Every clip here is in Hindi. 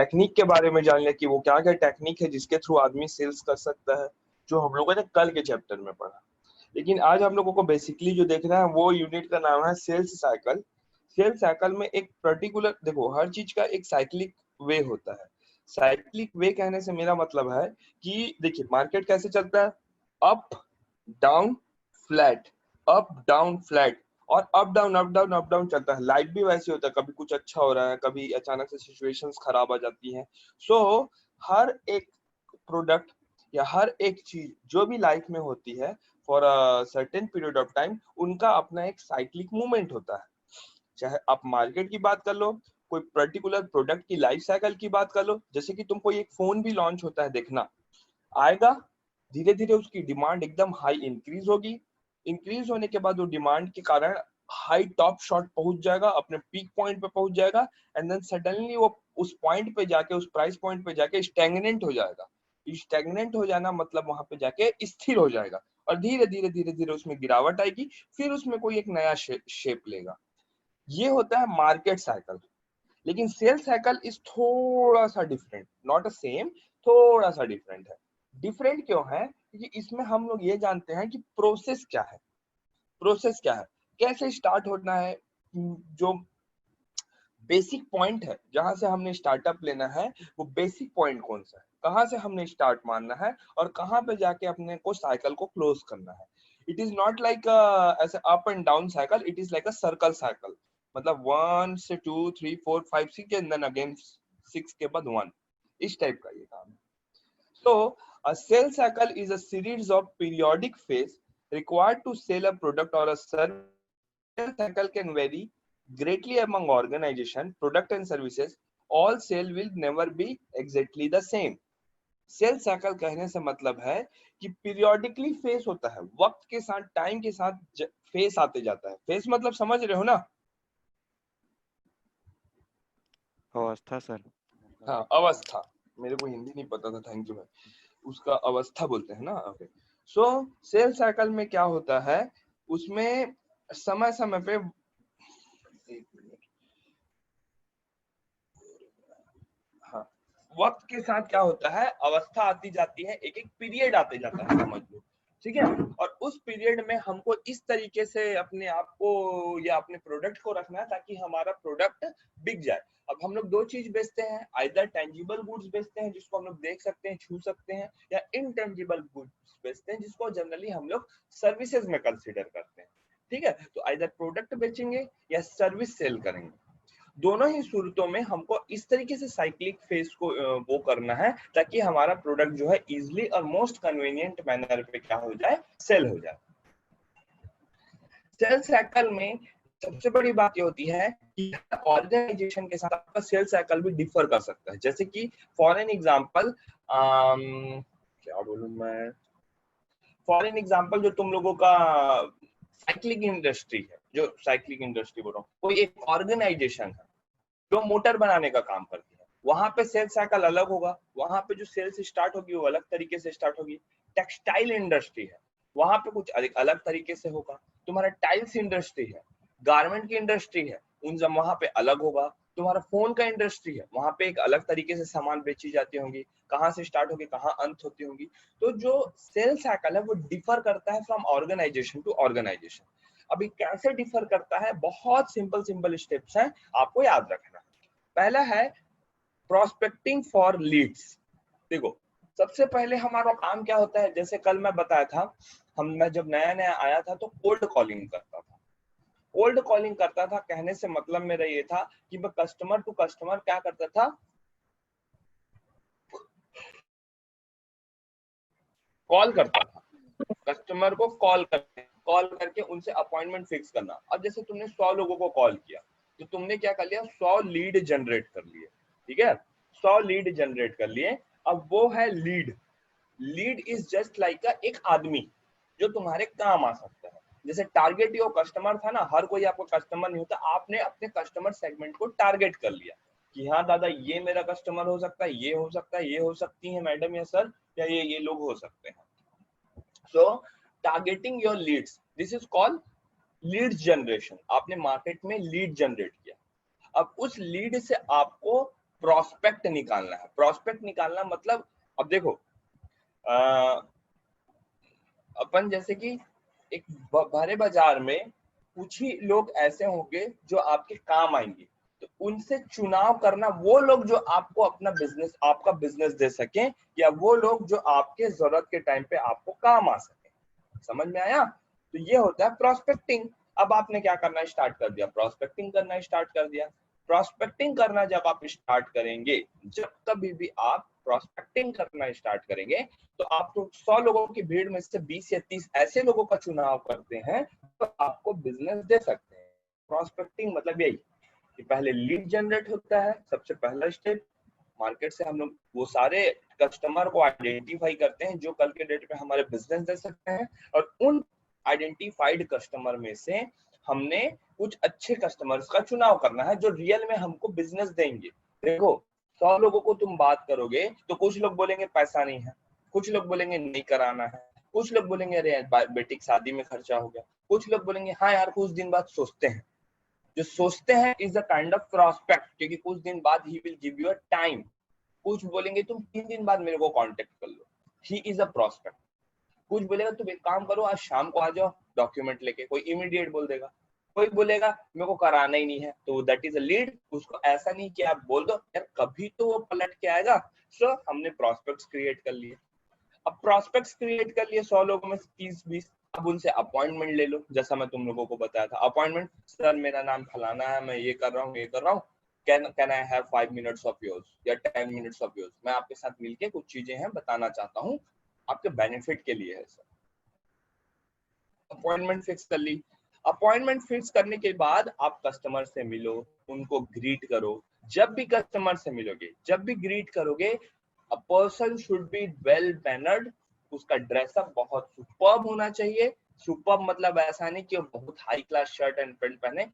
टेक्निक के बारे में जान लिया कि वो क्या क्या टेक्निक है जिसके थ्रू आदमी सेल्स कर सकता है, जो हम लोगों ने कल के चैप्टर में पढ़ा। लेकिन आज हम लोगों को बेसिकली जो देखना है वो यूनिट का नाम है सेल्स साइकिल। सेल्स साइकिल में एक पर्टिकुलर, देखो हर चीज का एक साइक्लिक वे होता है। साइक्लिक वे कहने से मेरा मतलब है कि देखिए मार्केट कैसे चलता है, up down flat, up down flat, और up down up down up down चलता है। लाइफ भी वैसे होता है, कभी कुछ अच्छा हो रहा है, कभी अचानक से सिचुएशंस खराब आ जाती हैं। सो हर एक प्रोडक्ट या हर एक चीज जो भी लाइफ में होती है for a certain period of time, उनका अपना एक साइक्लिक मूवमेंट होता है। चाहे आप मार्केट की बात कर लो, कोई पर्टिकुलर प्रोडक्ट की लाइफ साइकिल की बात कर लो, जैसे कि तुम कोई एक फोन भी लॉन्च होता है, देखना आएगा, धीरे धीरे उसकी डिमांड एकदम हाई इंक्रीज होगी, इंक्रीज होने के बाद वो डिमांड के कारण हाई टॉप शॉट पहुंच जाएगा, अपने पीक पॉइंट पे पहुंच जाएगा, एंड देन सडनली वो उस पॉइंट पे जाके, उस प्राइस पॉइंट पे जाके स्टैग्नेंट हो जाएगा। स्टैग्नेंट हो जाना मतलब वहां पे जाके स्थिर हो जाएगा, और धीरे धीरे धीरे धीरे उसमें गिरावट आएगी, फिर उसमें कोई एक नया शेप लेगा। ये होता है मार्केट साइकिल। लेकिन सेल्स साइकिल इज थोड़ा सा डिफरेंट, नॉट अ सेम, थोड़ा सा डिफरेंट है। डिफरेंट क्यों है? क्योंकि इसमें हम लोग ये जानते हैं कि प्रोसेस क्या है, प्रोसेस क्या है, कैसे स्टार्ट होना है, जो बेसिक पॉइंट है जहां से हमने स्टार्टअप लेना है, वो बेसिक पॉइंट कौन सा है, कहां से हमने स्टार्ट मारना है, और कहां पे जाके अपने को साइकिल को क्लोज करना है। इट इज नॉट लाइक ऐसे up and down cycle, it is like a circle cycle. मतलब 1 से 2 3 4 5 6 एंड देन अगेन 6 के बाद 1, इस टाइप का ये काम है। So, a sales cycle is a series of periodic phase required to sell a product or a service. Sales cycle can vary greatly among organization, product and services. All sale will never be exactly the same. Sale cycle कहने से मतलब है कि पीरियोडिकली फेस होता है, वक्त के साथ, टाइम के साथ फेस आते जाता है। फेस मतलब समझ रहे हो ना? अवस्था सर। हाँ, अवस्था। मेरे को हिंदी नहीं पता था, थैंक यू भाई। उसका अवस्था बोलते हैं ना। ओके। सो सेल साइकिल में क्या होता है, उसमें समय समय पे, एक मिनट, हाँ, वक्त के साथ क्या होता है, अवस्था आती जाती है, एक एक पीरियड आते जाता है, समझ लो, ठीक है। और उस पीरियड में हमको इस तरीके से अपने आप को या अपने प्रोडक्ट को रखना है ताकि हमारा प्रोडक्ट बिक जाए। अब हम लोग दो चीज बेचते हैं, आइदर टेंजिबल गुड्स बेचते हैं जिसको हम लोग देख सकते हैं, छू सकते हैं, या इनटेंजिबल गुड्स बेचते हैं जिसको जनरली हम लोग सर्विसेज में कंसीडर करते हैं। ठीक है, तो आइदर प्रोडक्ट बेचेंगे या सर्विस सेल करेंगे। दोनों ही सूरतों में हमको इस तरीके से साइक्लिक फेज को वो करना है ताकि हमारा प्रोडक्ट जो है इजिली और मोस्ट कन्वीनियंट मैनर पे क्या हो जाए, सेल हो जाए। सेल साइकिल में सबसे बड़ी बात ये होती है कि ऑर्गेनाइजेशन के साथ आपका सेल साइकिल भी डिफर कर सकता है। जैसे कि फॉर एन एग्जांपल, क्या बोलूं मैं, फॉर एन एग्जांपल जो तुम लोगों का साइक्लिंग इंडस्ट्री है, जो साइक्लिंग इंडस्ट्री बोल रहा हूँ, कोई एक ऑर्गेनाइजेशन है जो मोटर बनाने का काम करती है, वहां पे सेल्स साइकिल अलग होगा, वहां पे जो सेल्स स्टार्ट होगी वो अलग तरीके से स्टार्ट होगी। टेक्सटाइल इंडस्ट्री है, वहां पे कुछ अलग तरीके से होगा। तुम्हारा टाइल्स इंडस्ट्री है, गारमेंट की इंडस्ट्री है, उन सब वहां पे अलग होगा। तुम्हारा फोन का इंडस्ट्री है, वहां पे एक अलग तरीके से सामान बेची जाती होंगी, कहाँ से स्टार्ट होगी कहाँ अंत होती होंगी। तो जो सेल्स साइकिल है वो डिफर करता है फ्रॉम ऑर्गेनाइजेशन टू ऑर्गेनाइजेशन। अभी कैसे डिफर करता है, बहुत सिंपल सिंपल स्टेप्स हैं, आपको याद रखना। पहला है प्रोस्पेक्टिंग फॉर लीड्स। देखो, सबसे पहले हमारा काम क्या होता है, जैसे कल मैं बताया था, मैं जब नया नया आया था तो कोल्ड कॉलिंग करता था। कोल्ड कॉलिंग करता था कहने से मतलब मेरा ये था कि मैं कस्टमर टू कस्टमर क्या करता था, कॉल करता था, कस्टमर को कॉल करके उनसे अपॉइंटमेंट फिक्स करना। अब जैसे तुमने 100 लोगों को कॉल किया तो तुमने क्या कर लिया, 100 लीड जनरेट कर लिए, ठीक है, 100 लीड जनरेट कर लिए। अब वो है lead. Lead is just like एक आदमी जो तुम्हारे काम आ सकता है। जैसे टारगेट योर कस्टमर था ना, हर कोई आपका कस्टमर नहीं होता, आपने अपने कस्टमर सेगमेंट को टारगेट कर लिया कि हाँ दादा ये मेरा कस्टमर हो सकता है, ये हो सकता है, ये हो सकती है मैडम या सर, या ये लोग हो सकते हैं। So targeting your leads, this is called lead generation। आपने मार्केट में लीड जनरेट किया, अब उस लीड से आपको प्रोस्पेक्ट निकालना है। प्रोस्पेक्ट निकालना मतलब, अब देखो अपन जैसे कि एक भरे बाजार में कुछ ही लोग ऐसे होंगे जो आपके काम आएंगे, तो उनसे चुनाव करना, वो लोग जो आपको अपना बिजनेस, आपका बिजनेस दे सके, या वो लोग जो आपके जरूरत के टाइम पे आपको काम आ सके। समझ में आया? तो ये होता है प्रोस्पेक्टिंग। अब आपने क्या करना स्टार्ट कर दिया, प्रोस्पेक्टिंग करना स्टार्ट कर दिया। प्रोस्पेक्टिंग करना जब आप स्टार्ट करेंगे, जब कभी भी आप प्रोस्पेक्टिंग करना स्टार्ट करेंगे, तो आप तो 100 लोगों की भीड़ में से 20 या 30 ऐसे लोगों का चुनाव करते हैं तो आपको बिजनेस दे सकते हैं। प्रोस्पेक्टिंग मतलब यही कि पहले लीड जनरेट होता है, सबसे पहला स्टेप। मार्केट से हम लोग वो सारे कस्टमर को आइडेंटिफाई करते हैं जो कल के डेट पे हमारे बिजनेस दे सकते हैं, और उन आइडेंटिफाइड कस्टमर में से हमने कुछ अच्छे कस्टमर्स का चुनाव करना है जो रियल में हमको बिजनेस देंगे। देखो 100 लोगों को तुम बात करोगे तो कुछ लोग बोलेंगे पैसा नहीं है, कुछ लोग बोलेंगे नहीं कराना है, कुछ लोग बोलेंगे अरे यार बेटी की शादी में खर्चा हो गया, कुछ लोग बोलेंगे हाँ यार कुछ दिन बाद सोचते हैं। जो सोचते हैं is a kind of prospect, क्योंकि कुछ दिन बाद he will give you a time. कुछ बोलेंगे तुम 3 दिन बाद मेरे को कांटेक्ट कर लो, ही इज अ प्रोस्पेक्ट। कुछ बोलेगा तुम एक काम करो आज शाम को आ जाओ डॉक्यूमेंट लेके, कोई इमीडिएट बोल देगा। कोई बोलेगा मेरे को कराना ही नहीं है, तो दैट इज अ लीड। उसको ऐसा नहीं कि आप बोल दो यार कभी तो वो पलट के आएगा। सो हमने प्रोस्पेक्ट्स क्रिएट कर लिए। अब प्रोस्पेक्ट्स क्रिएट कर लिए 100 लोगों में 30-20। अब उनसे अपॉइंटमेंट ले लो, जैसा मैं तुम लोगों को बताया था। अपॉइंटमेंट, सर मेरा नाम फलाना है, मैं ये कर रहा हूँ, ये कर रहा हूँ, can I have 5 minutes of yours या 10 मिनट्स ऑफ योर्स, मैं आपके साथ मिलके कुछ चीजें हैं बताना चाहता हूँ, आपके बेनिफिट के लिए है सर। अपॉइंटमेंट फिक्स कर ली। अपॉइंटमेंट फिक्स करने के बाद आप कस्टमर से मिलो, उनको ग्रीट करो। जब भी कस्टमर से मिलोगे, जब भी ग्रीट करोगे, a person should be well mannered. उसका ड्रेसअप बहुत सुपर्ब होना चाहिए। सुपर्ब मतलब ऐसा नहीं कि वो बहुत high class shirt and pant पहने।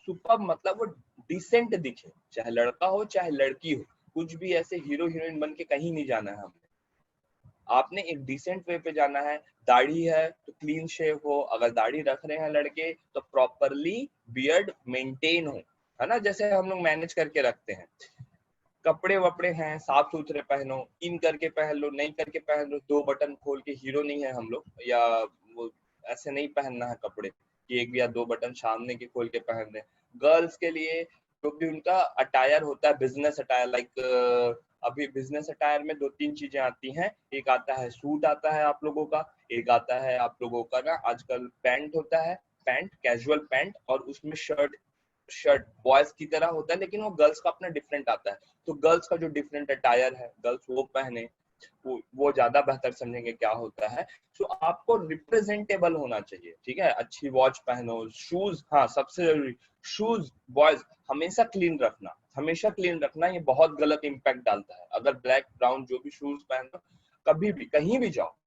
सुपर्ब मतलब वो डिसेंट दिखे, चाहे लड़का हो चाहे लड़की हो। कुछ भी ऐसे हीरो हीरोइन बन के कहीं नहीं जाना है हमने। आपने एक डिसेंट वे पे जाना है। दाढ़ी है तो क्लीन शेव हो, अगर दाढ़ी रख रहे हैं लड़के तो प्रॉपरली बियर्ड मेंटेन हो, है ना, जैसे हम लोग मैनेज करके रखते हैं। कपड़े वपड़े हैं साफ सुथरे पहनो, इन करके पहन लो, नहीं करके पहन लो, 2 बटन खोल के, हीरो नहीं है हम लोग, या वो ऐसे नहीं पहनना है कपड़े कि 1 या 2 बटन सामने के खोल के पहन दे। गर्ल्स के लिए जो भी उनका अटायर होता है, बिजनेस अटायर, लाइक अभी बिजनेस अटायर में 2-3 चीजें आती हैं। एक आता है सूट आता है आप लोगों का, एक आता है आप लोगों का ना आजकल पैंट होता है, पैंट कैजुअल पैंट, और उसमें शर्ट। शर्ट बॉयज की तरह होता है लेकिन वो गर्ल्स का अपना डिफरेंट आता है। तो गर्ल्स का जो डिफरेंट अटायर है गर्ल्स वो पहने, वो ज्यादा बेहतर समझेंगे क्या होता है। तो आपको रिप्रेजेंटेबल होना चाहिए, ठीक है। अच्छी वॉच पहनो, शूज, हाँ सबसे जरूरी शूज। बॉयज हमेशा क्लीन रखना, हमेशा क्लीन रखना, ये बहुत गलत इंपैक्ट डालता है। अगर ब्लैक ब्राउन जो भी शूज पहनो, कभी भी कहीं भी जाओ,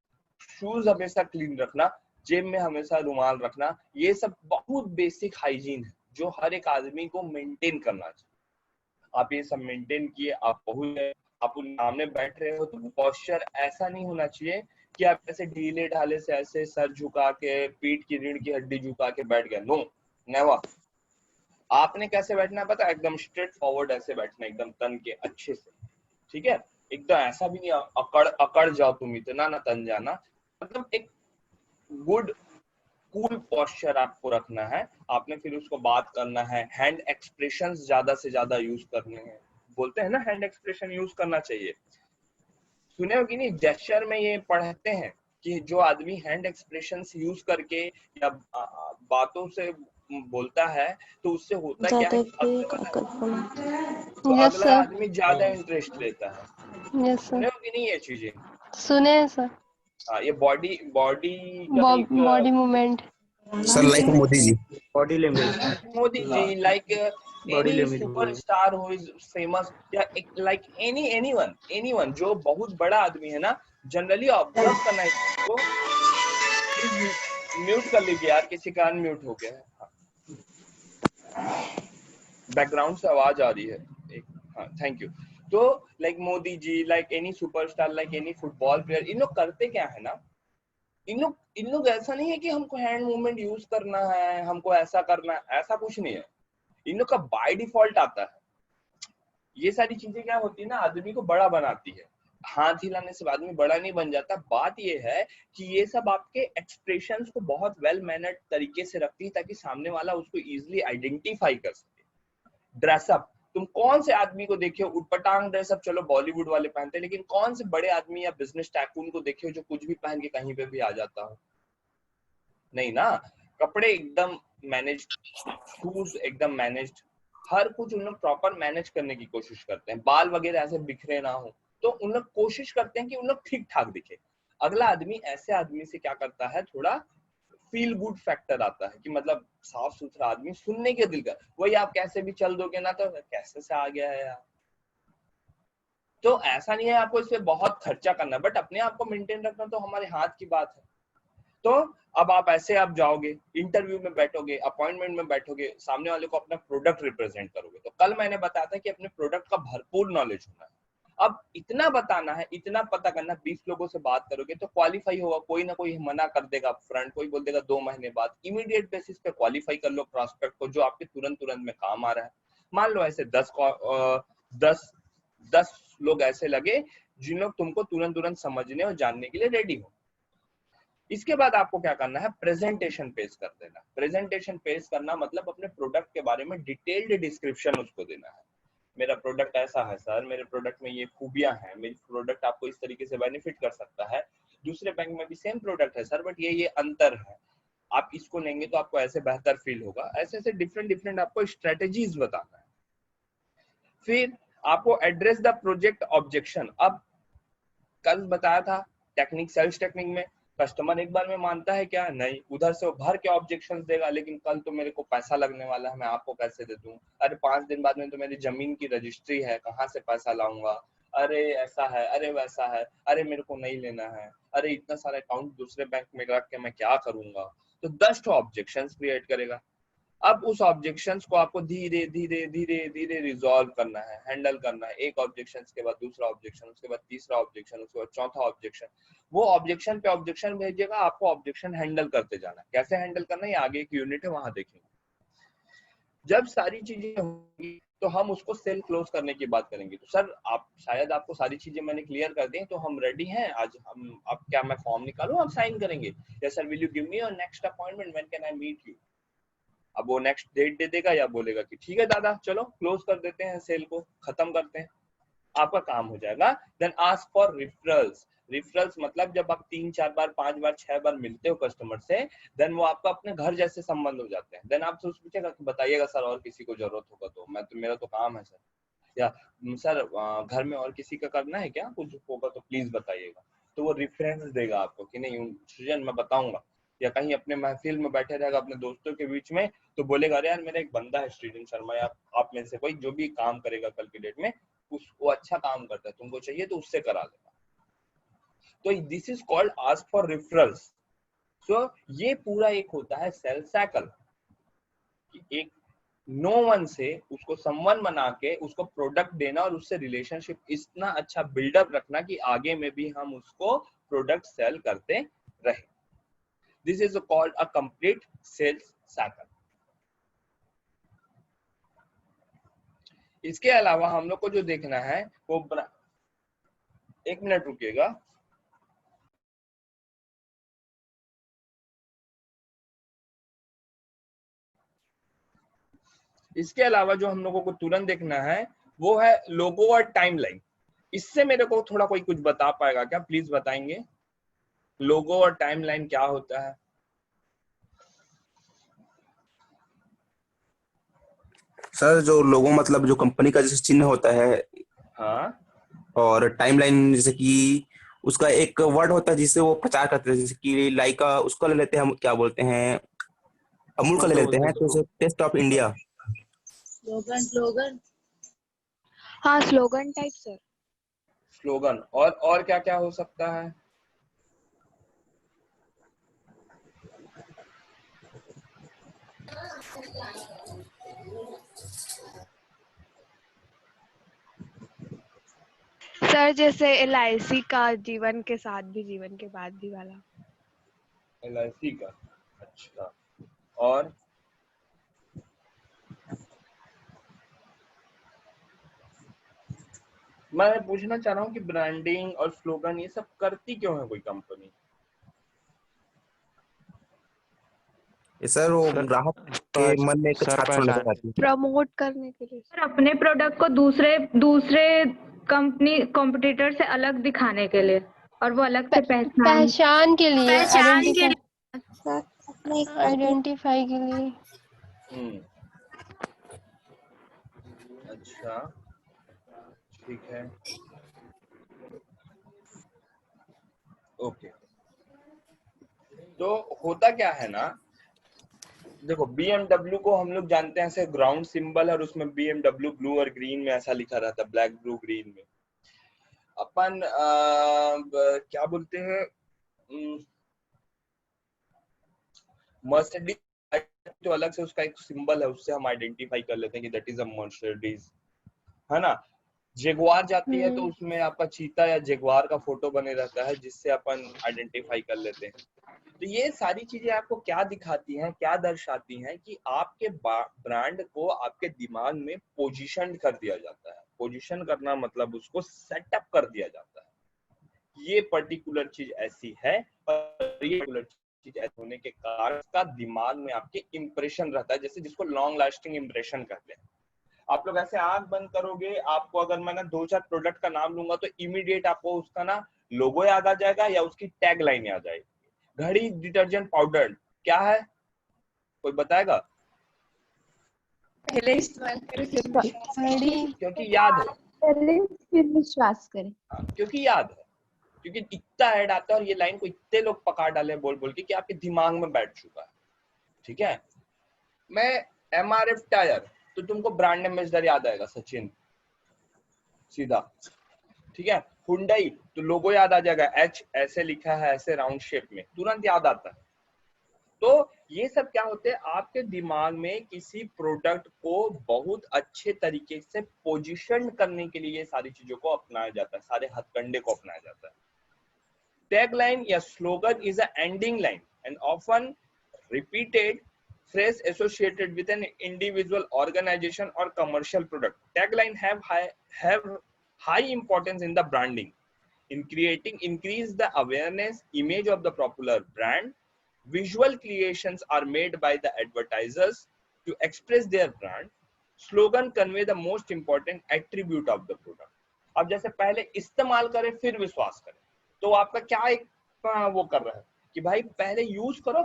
शूज हमेशा क्लीन रखना, जेब में हमेशा रुमाल रखना। ये सब बहुत बेसिक हाइजीन है जो हर एक आदमी को मेंटेन करना चाहिए। आप ये सब मेंटेन किए, आप पहुंच गए, आप उन सामने बैठ रहे हो, तो पोस्चर ऐसा नहीं होना चाहिए कि आप ऐसे ढीले ढाले से ऐसे सर झुका के, पीठ की रीढ़ की हड्डी झुका के बैठ गए। No, never. आपने कैसे बैठना है पता है? एकदम स्ट्रेट फॉरवर्ड ऐसे बैठना, एकदम तन के अच्छे से, ठीक है। एकदम ऐसा भी नहीं अकड़ अकड़ जाओ तुम, इतना ना तन जाना। मतलब एक गुड कूल पोस्चर आपको रखना है। आपने फिर उसको बात करना है, हैंड एक्सप्रेशंस ज्यादा से ज्यादा यूज करने हैं। बोलते हैं ना हैंड एक्सप्रेशन यूज करना चाहिए, सुने हो कि नहीं? जेस्चर में ये पढ़ते हैं कि जो आदमी हैंड एक्सप्रेशंस यूज करके या बातों से बोलता है तो उससे होता क्या है कि तो यस अगला सर। आदमी ज्यादा इंटरेस्ट लेता है। यस सुने सर, हो कि नहीं ये चीजें? सुने हैं सर। हाँ, ये बॉडी बॉडी का एक body movement. Sir like Modi ji. Body language, Modi ji, like body any language superstar who is famous, या like anyone जो बहुत बड़ा आदमी है ना, जनरली ऑब्जर्व करना है इसको। प्लीज म्यूट कर लीजिए यार, किसी का अनम्यूट हो गया है। बैकग्राउंड से आवाज आ रही है एक। हाँ, थैंक यू। तो like Modi ji, like any superstar, like any football player, इन लोग करते क्या है ना, इन लोग ऐसा नहीं है कि हमको हैंड मूवमेंट यूज करना है, हमको ऐसा करना है, ऐसा कुछ नहीं है। इन लोग का बाय डिफॉल्ट आता है। ये सारी चीजें क्या होती है ना, आदमी को बड़ा बनाती है। हाथ हिलाने से आदमी बड़ा नहीं बन जाता। बात ये है कि ये सब आपके एक्सप्रेशंस को बहुत वेल मैनर्ड तरीके से रखती है ताकि सामने वाला उसको इजीली आइडेंटिफाई कर सके। ड्रेसअप, तुम कौन से आदमी को देखे हो उटपटांग ड्रेसअप, चलो बॉलीवुड वाले पहनते हैं, लेकिन कौन से बड़े आदमी या बिजनेस टाइकून को देखे हो जो कुछ भी पहन के कहीं पे भी आ जाता हो? नहीं ना। कपड़े एकदम मैनेज्ड, शूज एकदम मैनेज्ड, हर कुछ उन लोग प्रॉपर मैनेज करने की कोशिश करते हैं। बाल वगैरह ऐसे बिखरे ना हो, तो उन लोग कोशिश करते हैं कि उन लोग ठीक ठाक दिखे। अगला आदमी ऐसे आदमी से क्या करता है, थोड़ा फील गुड फैक्टर आता है कि मतलब साफ सुथरा आदमी, सुनने के दिल का। वही आप कैसे भी चल दोगे ना तो कैसे से आ गया है यार। तो ऐसा नहीं है आपको इस पे बहुत खर्चा करना, बट अपने आप को मेंटेन रखना तो हमारे हाथ की बात है। तो अब आप ऐसे आप जाओगे, इंटरव्यू में बैठोगे, अपॉइंटमेंट में बैठोगे, सामने वाले को अपना प्रोडक्ट रिप्रेजेंट करोगे। तो कल मैंने बताया था कि अपने प्रोडक्ट का भरपूर नॉलेज होना है। अब इतना बताना है, इतना पता करना, 20 लोगों से बात करोगे तो क्वालिफाई होगा। कोई ना कोई मना कर देगा फ्रंट, कोई बोल देगा 2 महीने बाद। इमीडिएट बेसिस पे क्वालिफाई कर लो प्रॉस्पेक्ट को जो आपके तुरंत तुरंत में काम आ रहा है। मान लो ऐसे 10 10 लोग ऐसे लगे जिन लोग तुमको तुरंत तुरंत समझने और जानने के लिए रेडी हो। इसके बाद आपको क्या करना है, प्रेजेंटेशन पेश कर देना। प्रेजेंटेशन पेश करना मतलब अपने प्रोडक्ट के बारे में डिटेल्ड डिस्क्रिप्शन उसको देना है। मेरा प्रोडक्ट ऐसा है सर, मेरे प्रोडक्ट में ये खूबियां हैं, मेरी प्रोडक्ट आपको इस तरीके से बेनिफिट कर सकता है। दूसरे बैंक में भी सेम प्रोडक्ट है सर, बट ये अंतर है, आप इसको लेंगे तो आपको ऐसे बेहतर फील होगा। ऐसे ऐसे डिफरेंट डिफरेंट आपको स्ट्रेटेजीज बताना है। फिर आपको एड्रेस द प्रोजेक्ट ऑब्जेक्शन। अब कल बताया था टेक्निक, सेल्स टेक्निक में कस्टमर एक बार में मानता है क्या? नहीं, उधर से वो भर के ऑब्जेक्शन देगा। लेकिन कल तो मेरे को पैसा लगने वाला है, मैं आपको कैसे दे दूं? अरे 5 दिन बाद में तो मेरी जमीन की रजिस्ट्री है, कहाँ से पैसा लाऊंगा? अरे ऐसा है, अरे वैसा है, अरे मेरे को नहीं लेना है, अरे इतना सारा अकाउंट दूसरे बैंक में रख के मैं क्या करूंगा? तो 10 ऑब्जेक्शन क्रिएट करेगा। अब उस ऑब्जेक्शंस को आपको धीरे धीरे धीरे धीरे रिजॉल्व करना है, हैंडल करना है। एक ऑब्जेक्शन के बाद दूसरा ऑब्जेक्शन, उसके बाद तीसरा ऑब्जेक्शन, उसके बाद चौथा ऑब्जेक्शन। वो ऑब्जेक्शन पे ऑब्जेक्शन भेजिएगा, आपको ऑब्जेक्शन हैंडल करते जाना है। कैसे हैंडल करना है ये आगे एक यूनिट है, वहां देखेंगे। जब सारी चीजें होंगी तो हम उसको सेल क्लोज करने की बात करेंगे। तो सर आप शायद आपको सारी चीजें मैंने क्लियर कर दी, तो हम रेडी हैं आज। हम अब क्या मैं फॉर्म निकालूं, आप साइन करेंगे? Yes sir, will you give me your next appointment, when can I meet you? अब वो नेक्स्ट डेट दे देगा या बोलेगा कि ठीक है दादा चलो क्लोज कर देते हैं, सेल को खत्म करते हैं, आपका काम हो जाएगा। Then ask for referrals. Referrals मतलब जब आप 3-4 बार 5 बार 6 बार मिलते हो कस्टमर से, देन वो आपका अपने घर जैसे संबंध हो जाते हैं। देन आप सोच पूछेगा कि बताइएगा सर और किसी को जरूरत होगा तो, मैं तो मेरा तो काम है सर, या सर घर में और किसी का करना है क्या, कुछ होगा तो प्लीज बताइएगा। तो वो रेफरेंस देगा आपको कि नहीं सृजन मैं बताऊंगा। या कहीं अपने महफिल में बैठे रहेगा अपने दोस्तों के बीच में, तो बोलेगा अरे यार मेरा एक बंदा है सृजन शर्मा, या आप में से कोई जो भी काम करेगा कल की डेट में, वो अच्छा काम करता है, तुमको चाहिए तो उससे करा लेगा। तो this is called ask for referrals. So ये पूरा एक होता है सेल्स साइकिल। एक नो वन से उसको समवन बना के उसको प्रोडक्ट देना और उससे रिलेशनशिप इतना अच्छा बिल्डअप रखना कि आगे में भी हम उसको प्रोडक्ट सेल करते रहे। This is called a complete sales cycle. इसके अलावा हम लोग को जो देखना है वो, एक मिनट रुकिएगा। इसके अलावा जो हम लोगों को तुरंत देखना है वो है लोगो और टाइमलाइन। इससे मेरे को थोड़ा कोई कुछ बता पाएगा क्या, प्लीज बताएंगे? लोगो और टाइमलाइन क्या होता है? सर जो लोगो मतलब जो कंपनी का जैसे चिन्ह होता है, हाँ और टाइमलाइन जैसे कि उसका एक वर्ड होता है जिससे वो प्रचार करते हैं, जैसे कि लाइका उसको ले लेते हैं, हम क्या बोलते हैं, अमूल का ले लेते हैं, तो उसे taste of India. Slogan slogan हाँ, स्लोगन टाइप सर। स्लोगन। और क्या क्या हो सकता है? सर जैसे LIC का जीवन के साथ भी जीवन के बाद भी वाला। LIC का, अच्छा। और मैं पूछना चाह रहा हूँ कि ब्रांडिंग और स्लोगन ये सब करती क्यों है कोई कंपनी? ये सर वो सर ग्राहक के मन में एक सर छाप छोड़ना पहचान चाहती है। प्रमोट करने के लिए। सर अपने प्रोडक्ट को दूसरे दूसरे कंपनी कॉम्पिटिटर से अलग दिखाने के लिए, और वो अलग से पहचान के लिए, सर अपने आइडेंटिफाई के लिए। अच्छा, ठीक है, ओके। तो होता क्या है ना, देखो BMW को हम लोग जानते हैं ऐसे ग्राउंड सिंबल और उसमें BMW ब्लू और ग्रीन में ऐसा लिखा रहता है, ब्लैक ब्लू ग्रीन में। अपन क्या बोलते हैं, मर्सिडीज तो अलग से उसका एक सिंबल है, उससे हम आइडेंटिफाई कर लेते हैं कि दैट इज अ मर्सिडीज, है ना। जेगुआर जाती है तो उसमें आपका चीता या जेगुआर का फोटो बने रहता है, जिससे अपन आइडेंटिफाई कर लेते हैं। तो ये सारी चीजें आपको क्या दिखाती हैं, क्या दर्शाती हैं कि आपके ब्रांड को आपके दिमाग में पोजीशन कर दिया जाता है। पोजीशन करना मतलब उसको सेटअप कर दिया जाता है। ये पर्टिकुलर चीज ऐसी है और ये पर्टिकुलर चीज ऐसे होने के कारण उसका दिमाग में आपके इंप्रेशन रहता है, जैसे जिसको लॉन्ग लास्टिंग इंप्रेशन कहते हैं। आप लोग ऐसे आंख बंद करोगे, आपको अगर मैं ना 2-4 प्रोडक्ट का नाम लूंगा तो इमीडिएट आपको उसका ना लोगो याद आ जाएगा या उसकी टैग लाइन याद आएगी। घड़ी डिटर्जेंट पाउडर क्या है, कोई बताएगा? पहले इस्तेमाल करें फिर विश्वास करें। क्योंकि याद है, पहले फिर विश्वास करें। क्योंकि याद है, क्योंकि इतना ऐड आता है और ये लाइन को इतने लोग पकड़ डाले बोल बोल के कि आपके दिमाग में बैठ चुका है। ठीक है, मैं MRF टायर तो तुमको ब्रांड एम्बेसडर याद आएगा, सचिन सीधा। ठीक है, हुंडई तो लोगो याद आ जाएगा, H ऐसे लिखा है, ऐसे राउंड शेप में, तुरंत याद आता है। तो ये सब क्या होते हैं, आपके दिमाग में किसी प्रोडक्ट को बहुत अच्छे तरीके से पोजीशन करने के लिए ये सारी चीजों को अपनाया जाता है, सारे हथकंडे को अपनाया जाता है। टैगलाइन या slogan is a ending line and often repeated phrase associated with an individual organization or commercial product. Tagline have high importance in the branding, in creating increase the awareness image of the popular brand. Visual creations are made by the advertisers to express their brand. Slogan convey the most important attribute of the product. अब जैसे पहले इस्तेमाल करें फिर विश्वास करें, तो आपका क्या एक वो कर रहा है कि भाई पहले यूज करो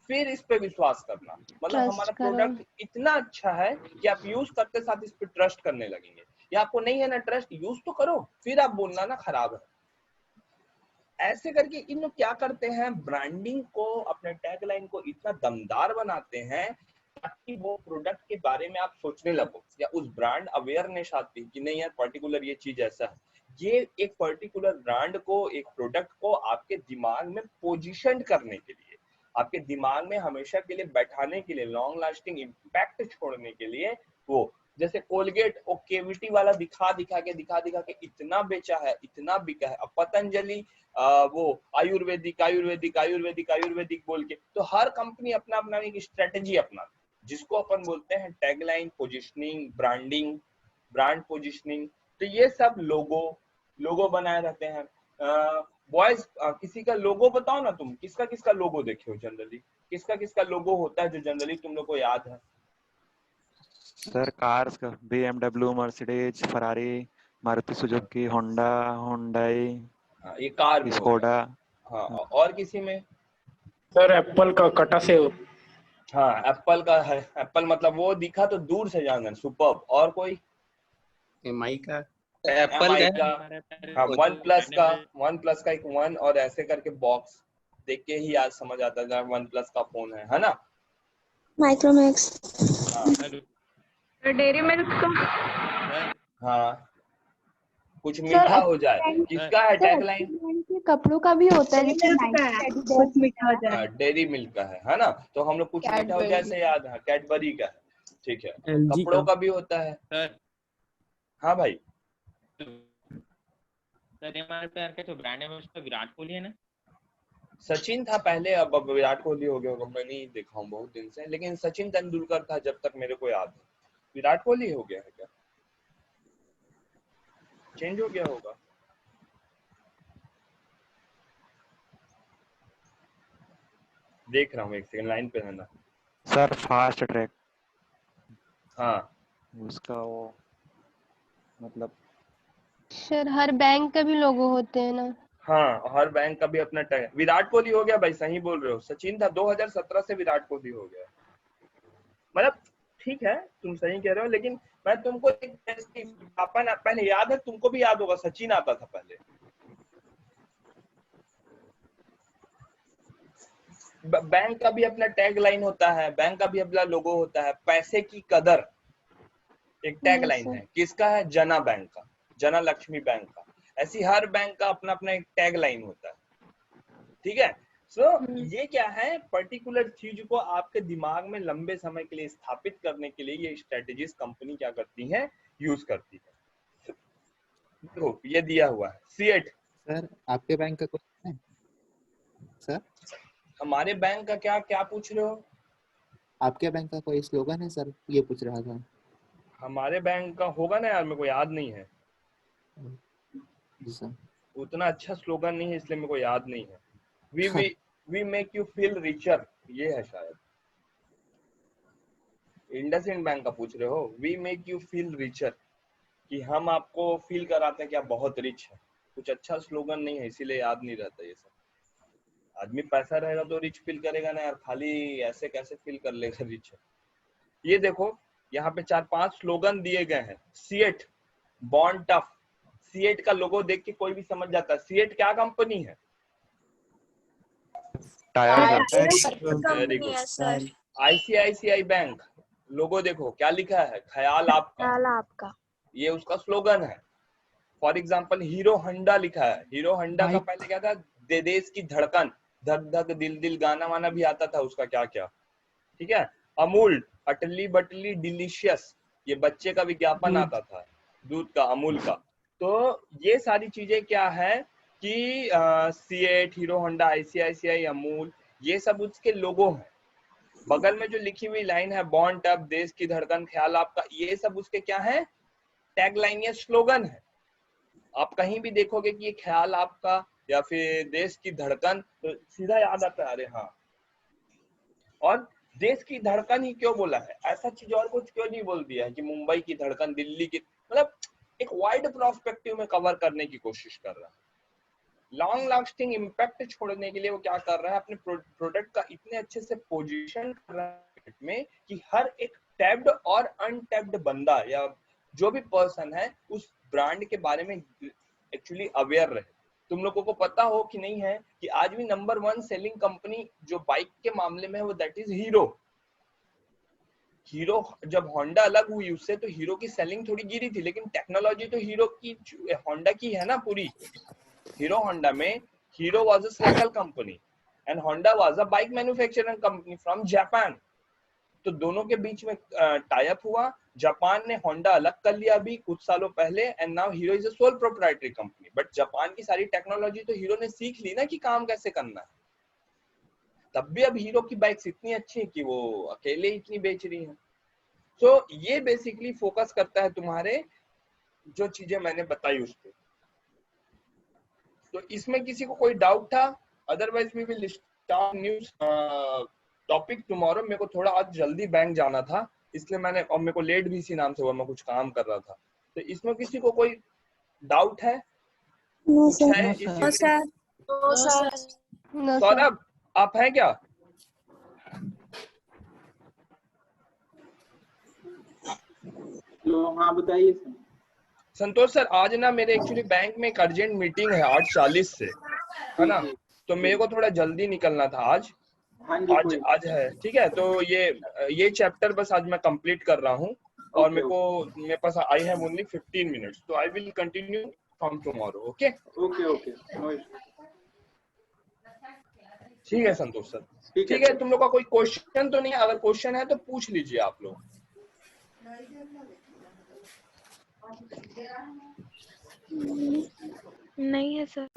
फिर इस पे विश्वास करना। मतलब हमारा प्रोडक्ट इतना अच्छा है कि आप यूज करते साथ इस पे ट्रस्ट करने लगेंगे, या आपको नहीं है ना ट्रस्ट, यूज तो करो फिर आप बोलना ना खराब है। ऐसे करके इन लोग क्या करते हैं, ब्रांडिंग को, अपने टैगलाइन को इतना दमदार बनाते हैं ताकि वो प्रोडक्ट के बारे में आप सोचने लगो, या उस ब्रांड अवेयरनेस आती कि नहीं यार पर्टिकुलर ये चीज ऐसा है। ये एक पर्टिकुलर ब्रांड को, एक प्रोडक्ट को आपके दिमाग में पोजीशन करने के लिए, आपके दिमाग में हमेशा के लिए बैठाने के लिए, लॉन्ग लास्टिंग इम्पैक्ट छोड़ने के लिए, वो जैसे कोलगेट वो केविटी वाला दिखा दिखा के इतना बेचा है, इतना बिका है। अब पतंजलि वो आयुर्वेदिक आयुर्वेदिक आयुर्वेदिक आयुर्वेदिक बोल के, तो हर कंपनी अपना अपना एक स्ट्रेटेजी अपनाती है, जिसको अपन बोलते हैं tagline, positioning, branding, brand positioning. तो ये सब लोगो बनाए रहते हैं। बॉयज किसी का लोगो बताओ ना, तुम किसका किसका लोगो देखे हो जनरली, किसका किसका लोगो होता है जो जनरली तुम लोग को याद है? सर कार्स का BMW, Mercedes, Ferrari, Maruti Suzuki, Honda, Hyundai, ये कार में स्कोडा। हाँ, और किसी में? सर एप्पल का कटा सेव। हाँ, एप्पल का है, एप्पल मतलब वो दिखा तो दूर से जाना, सुपर्ब। और कोई? MI का एप्पल का, हाँ, वन प्लस का एक वन और ऐसे करके बॉक्स देख के ही आज समझ आता है वन प्लस का फोन है ना। माइक्रोमैक्स। डेयरी मिल्क का। हाँ, कुछ मीठा हो जाए, किसका है टैगलाइन? कपड़ों का भी होता है, कुछ मीठा हो जाए। डेयरी मिल्क का है ना। तो हम लोग कुछ मीठा हो जाए से याद है कैडबरी का है। ठीक है, कपड़ों का भी होता है। हाँ भाई, सर हमारे प्यार का जो ब्रांड है उसका विराट कोहली है ना। सचिन था पहले, अब विराट कोहली हो गया होगा, मैं नहीं देखा हूँ बहुत दिन से, लेकिन सचिन तेंदुलकर था जब तक मेरे को याद है। विराट कोहली हो गया है क्या? चेंज हो गया होगा। देख रहा हूँ, एक सेकंड लाइन पे रहना। सर फास्ट ट्रैक हाँ उसका वो मतलब सर हर बैंक का भी लोगो होते हैं ना। हाँ, हर बैंक का भी अपना टैग। विराट कोहली हो गया भाई, सही बोल रहे हो। सचिन था 2017 से, विराट कोहली हो गया। मतलब ठीक है, तुम सही कह रहे हो, लेकिन मैं तुमको एक विज्ञापन पहले याद है, तुमको भी याद होगा, सचिन आता था पहले। बैंक का भी अपना टैग लाइन होता है, बैंक का भी अपना लोगो होता है। पैसे की कदर एक टैग लाइन है, किसका है? जना बैंक का, जना लक्ष्मी बैंक का। ऐसी हर बैंक का अपना अपना एक टैग लाइन होता है, ठीक है। सो ये क्या है, पर्टिकुलर चीज को आपके दिमाग में लंबे समय के लिए स्थापित करने के लिए ये स्ट्रेटेजीज कंपनी क्या करती है, यूज करती है। तो ये दिया हुआ है C8। सर आपके बैंक का कोई है सर? हमारे बैंक का क्या क्या पूछ रहे हो? आपके बैंक का कोई स्लोगन है सर, ये पूछ रहा था। हमारे बैंक का होगा ना यार, मेरे को याद नहीं है। जी सर। उतना अच्छा स्लोगन नहीं है, इसलिए मेरे को याद नहीं है। We make you feel richer, ये है शायद। इंडसइंड बैंक का पूछ रहे हो? We make you feel richer, कि हम आपको फील कराते हैं कि आप बहुत रिच है। कुछ अच्छा स्लोगन नहीं है, इसीलिए याद नहीं रहता ये सब। आदमी पैसा रहेगा तो रिच फील करेगा ना यार, खाली ऐसे कैसे फील कर लेगा रिच है। ये देखो यहाँ पे 4-5 स्लोगन दिए गए हैं। C8 bond tough. C8 का लोगो देख के कोई भी समझ जाता है C8 क्या कंपनी है। Very good. ICICI बैंक, लोगो देखो क्या लिखा है, ख्याल आपका। ख्याल आपका, ये उसका स्लोगन है। फॉर एग्जाम्पल हीरो होंडा लिखा है। हीरो होंडा का पहले क्या था, देश की धड़कन, धक धक दिल दिल, गाना वाना भी आता था उसका क्या क्या, ठीक है। अमूल, अटली बटली डिलीशियस, ये बच्चे का विज्ञापन आता था, दूध का, अमूल का। तो ये सारी चीजें क्या है कि C8, hero Honda, ICICI, Amul, ये सब उसके लोगो हैं। बगल में जो लिखी हुई लाइन है, बॉन्ड टफ, देश की धड़कन, ख्याल आपका, ये सब उसके क्या है, टैग लाइन या स्लोगन है। आप कहीं भी देखोगे कि ये ख्याल आपका या फिर देश की धड़कन, तो सीधा याद आता है, अरे हाँ। और देश की धड़कन ही क्यों बोला है, ऐसा चीज और कुछ क्यों नहीं बोल दिया है कि मुंबई की धड़कन, दिल्ली की, मतलब एक वाइड प्रोस्पेक्टिव में कवर करने की कोशिश कर रहा है। लॉन्ग लास्टिंग इम्पैक्ट छोड़ने के लिए वो क्या कर रहा है, अपने प्रोडक्ट का इतने अच्छे से पोजीशन कर रहा है में कि हर एक टैब्ड और अनटैब्ड बंदा या जो भी पर्सन है उस ब्रांड के बारे में एक्चुअली अवेयर रहे। तुम लोगों को पता हो कि नहीं है कि आज भी नंबर 1 सेलिंग कंपनी जो बाइक के मामले में है वो दैट इज हीरो। हीरो जब होंडा अलग हुई उससे, तो हीरो की सेलिंग थोड़ी गिरी थी, लेकिन टेक्नोलॉजी तो हीरो की, होंडा की है ना पूरी। हीरो होंडा में Hero was a cycle company and Honda was a bike manufacturing company from Japan. तो दोनों के बीच में टाई अप हुआ, जापान ने होंडा अलग कर लिया अभी कुछ सालों पहले, and now Hero is a sole proprietary company. But Japan की सारी टेक्नोलॉजी तो हीरो ने सीख ली ना कि काम कैसे करना है। तब भी अब हीरो की बाइक्स इतनी अच्छी है कि वो अकेले इतनी बेच रही है। तो ये बेसिकली फोकस करता है तुम्हारे जो चीजें मैंने बताई उस पर। तो इसमें किसी को कोई डाउट था? Otherwise we will start news topic tomorrow. मेरे को थोड़ा आज जल्दी बैंक जाना था, इसलिए मैंने, और मेरे को लेट भी इसी नाम से हुआ, मैं कुछ काम कर रहा था। तो इसमें किसी को कोई डाउट है? नो कुछ सर। है no sir. No sir. Saurabh आप हैं क्या? हाँ बताइए। संतोष सर, आज ना मेरे एक्चुअली बैंक में एक अर्जेंट मीटिंग है 8:40 से, है ना, तो मेरे को थोड़ा जल्दी निकलना था आज। आज है, ठीक है। तो ये चैप्टर बस आज मैं कंप्लीट कर रहा हूँ, और मेरे पास आई हैव ओनली 15 मिनट्स, तो I will continue from tomorrow. Okay okay ठीक है संतोष सर, ठीक है। तुम लोग का कोई क्वेश्चन तो नहीं है? अगर क्वेश्चन है तो पूछ लीजिए आप लोग। नहीं है सर।